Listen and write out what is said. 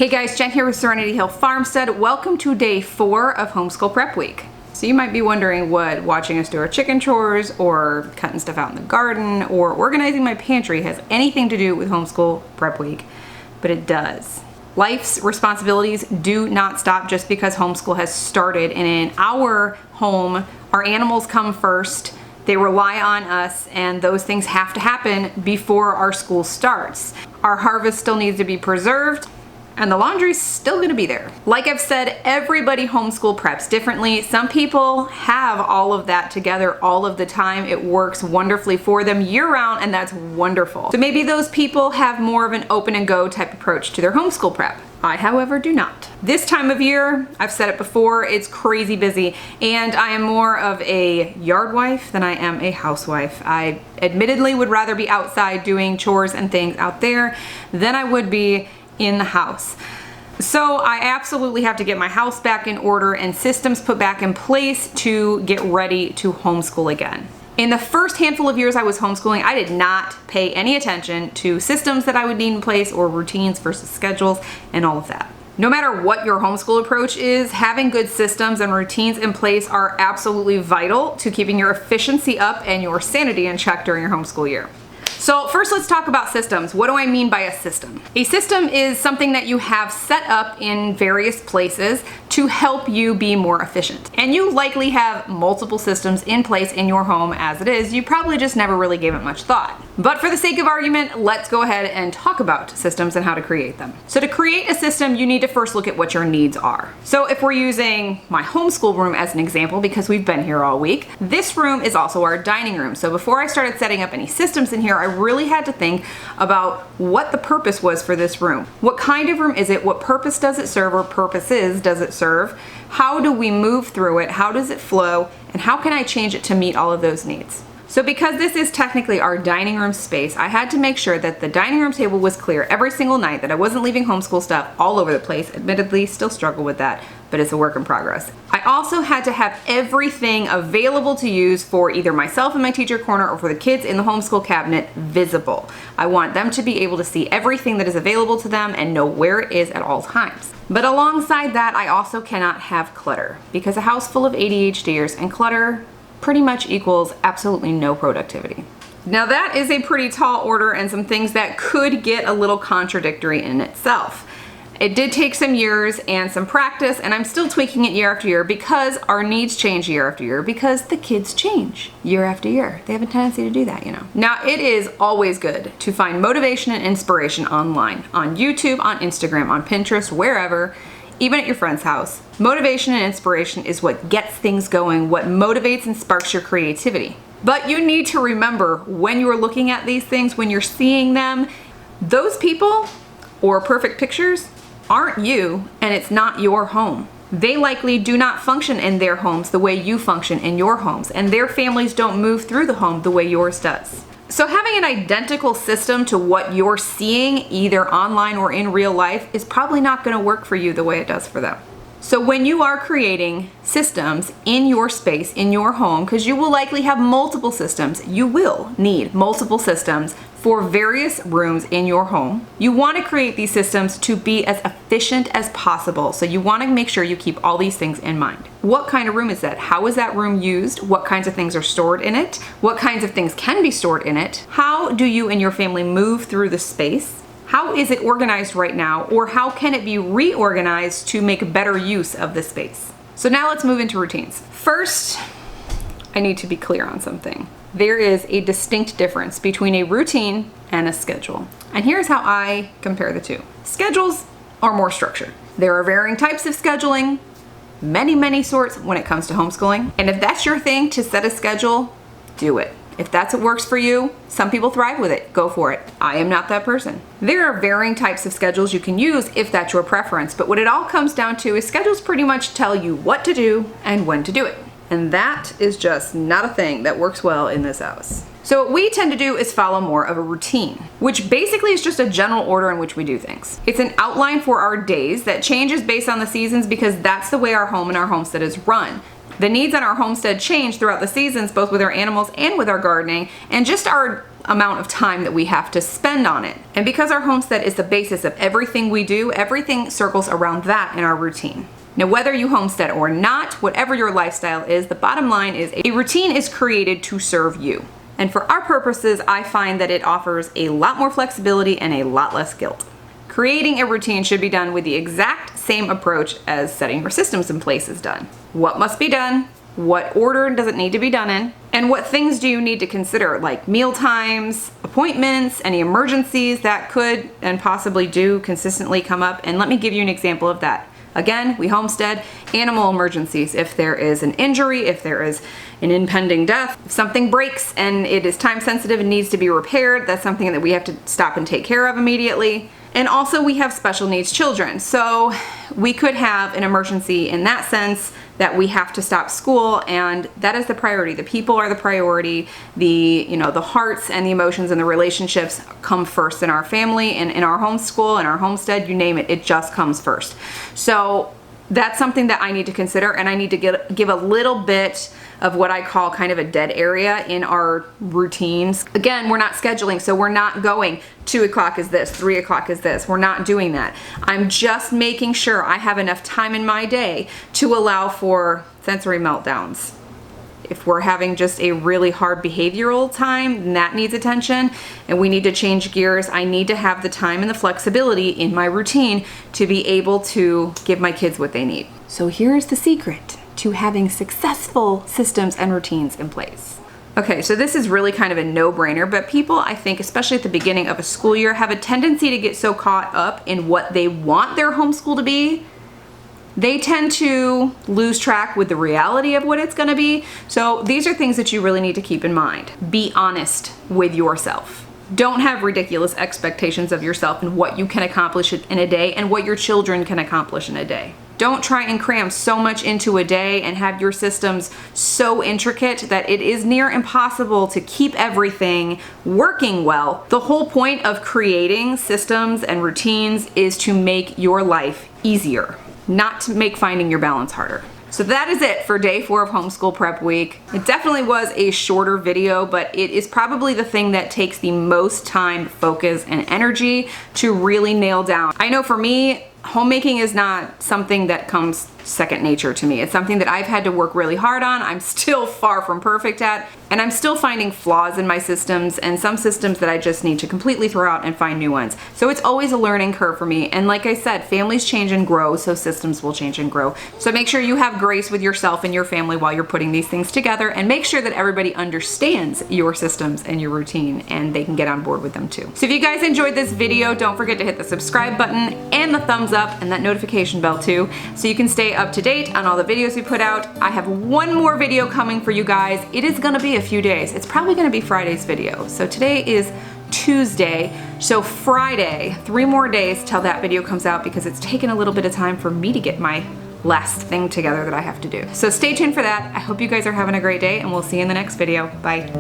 Hey guys, Jen here with Serenity Hill Farmstead. Welcome to day 4 of homeschool prep week. So you might be wondering what watching us do our chicken chores or cutting stuff out in the garden or organizing my pantry has anything to do with homeschool prep week, but it does. Life's responsibilities do not stop just because homeschool has started, and in our home, our animals come first. They rely on us, and those things have to happen before our school starts. Our harvest still needs to be preserved, and the laundry's still gonna be there. Like I've said, everybody homeschool preps differently. Some people have all of that together all of the time. It works wonderfully for them year round, and that's wonderful. So maybe those people have more of an open and go type approach to their homeschool prep. I, however, do not. This time of year, I've said it before, it's crazy busy, and I am more of a yard wife than I am a housewife. I admittedly would rather be outside doing chores and things out there than I would be in the house. So I absolutely have to get my house back in order and systems put back in place to get ready to homeschool again. In the first handful of years I was homeschooling, I did not pay any attention to systems that I would need in place or routines versus schedules and all of that. No matter what your homeschool approach is, having good systems and routines in place are absolutely vital to keeping your efficiency up and your sanity in check during your homeschool year. So first, let's talk about systems. What do I mean by a system? A system is something that you have set up in various places to help you be more efficient. And you likely have multiple systems in place in your home as it is. You probably just never really gave it much thought. But for the sake of argument, let's go ahead and talk about systems and how to create them. So to create a system, you need to first look at what your needs are. So if we're using my homeschool room as an example, because we've been here all week, this room is also our dining room. So before I started setting up any systems in here, I really had to think about what the purpose was for this room. What kind of room is it? What purpose does it serve, or purposes does it serve? How do we move through it? How does it flow? And how can I change it to meet all of those needs? So because this is technically our dining room space, I had to make sure that the dining room table was clear every single night, that I wasn't leaving homeschool stuff all over the place. Admittedly, still struggle with that, but it's a work in progress. I also had to have everything available to use for either myself in my teacher corner or for the kids in the homeschool cabinet visible. I want them to be able to see everything that is available to them and know where it is at all times. But alongside that, I also cannot have clutter, because a house full of ADHDers and clutter pretty much equals absolutely no productivity. Now that is a pretty tall order and some things that could get a little contradictory in itself. It did take some years and some practice, and I'm still tweaking it year after year because our needs change year after year, because the kids change year after year. They have a tendency to do that, you know. Now it is always good to find motivation and inspiration online, on YouTube, on Instagram, on Pinterest, wherever, even at your friend's house. Motivation and inspiration is what gets things going, what motivates and sparks your creativity. But you need to remember, when you're looking at these things, when you're seeing them, those people or perfect pictures aren't you, and it's not your home. They likely do not function in their homes the way you function in your homes, and their families don't move through the home the way yours does. So having an identical system to what you're seeing either online or in real life is probably not going to work for you the way it does for them. So when you are creating systems in your space, in your home, because you will likely have multiple systems, you will need multiple systems for various rooms in your home. You want to create these systems to be as efficient as possible. So you want to make sure you keep all these things in mind. What kind of room is that? How is that room used? What kinds of things are stored in it? What kinds of things can be stored in it? How do you and your family move through the space? How is it organized right now? Or how can it be reorganized to make better use of the space? So now let's move into routines. First, I need to be clear on something. There is a distinct difference between a routine and a schedule. And here's how I compare the two. Schedules are more structured. There are varying types of scheduling, many sorts when it comes to homeschooling. And if that's your thing to set a schedule, do it. If that's what works for you, some people thrive with it, go for it. I am not that person. There are varying types of schedules you can use if that's your preference, but what it all comes down to is schedules pretty much tell you what to do and when to do it. And that is just not a thing that works well in this house. So what we tend to do is follow more of a routine, which basically is just a general order in which we do things. It's an outline for our days that changes based on the seasons, because that's the way our home and our homestead is run. The needs on our homestead change throughout the seasons, both with our animals and with our gardening, and just our amount of time that we have to spend on it. And because our homestead is the basis of everything we do, everything circles around that in our routine. Now, whether you homestead or not, whatever your lifestyle is, the bottom line is a routine is created to serve you. And for our purposes, I find that it offers a lot more flexibility and a lot less guilt. Creating a routine should be done with the exact same approach as setting your systems in place is done. What must be done? What order does it need to be done in? And what things do you need to consider, like meal times, appointments, any emergencies that could and possibly do consistently come up? And let me give you an example of that. Again, we homestead, animal emergencies. If there is an injury, if there is an impending death, if something breaks and it is time sensitive and needs to be repaired, that's something that we have to stop and take care of immediately. And also we have special needs children. So we could have an emergency in that sense that we have to stop school, and that is the priority. The people are the priority. The hearts and the emotions and the relationships come first in our family and in our homeschool and our homestead, you name it, it just comes first. So that's something that I need to consider, and I need to give a little bit of what I call kind of a dead area in our routines. Again, we're not scheduling, so we're not going 2 o'clock is this, 3 o'clock is this. We're not doing that. I'm just making sure I have enough time in my day to allow for sensory meltdowns. If we're having just a really hard behavioral time, then that needs attention and we need to change gears. I need to have the time and the flexibility in my routine to be able to give my kids what they need. So here's the secret to having successful systems and routines in place. Okay, so this is really kind of a no-brainer, but people, I think, especially at the beginning of a school year, have a tendency to get so caught up in what they want their homeschool to be, they tend to lose track with the reality of what it's gonna be. So these are things that you really need to keep in mind. Be honest with yourself. Don't have ridiculous expectations of yourself and what you can accomplish in a day and what your children can accomplish in a day. Don't try and cram so much into a day and have your systems so intricate that it is near impossible to keep everything working well. The whole point of creating systems and routines is to make your life easier, not to make finding your balance harder. So that is it for day 4 of homeschool prep week. It definitely was a shorter video, but it is probably the thing that takes the most time, focus, and energy to really nail down. I know for me, homemaking is not something that comes second nature to me. It's something that I've had to work really hard on. I'm still far from perfect at, and I'm still finding flaws in my systems and some systems that I just need to completely throw out and find new ones. So it's always a learning curve for me. And like I said, families change and grow, so systems will change and grow. So make sure you have grace with yourself and your family while you're putting these things together, and make sure that everybody understands your systems and your routine and they can get on board with them too. So if you guys enjoyed this video, don't forget to hit the subscribe button and the thumbs up and that notification bell too, so you can stay up to date on all the videos we put out. I have one more video coming for you guys. It is gonna be a few days. It's probably gonna be Friday's video. So today is Tuesday, so Friday, 3 more days till that video comes out, because it's taken a little bit of time for me to get my last thing together that I have to do. So stay tuned for that. I hope you guys are having a great day, and we'll see you in the next video. Bye.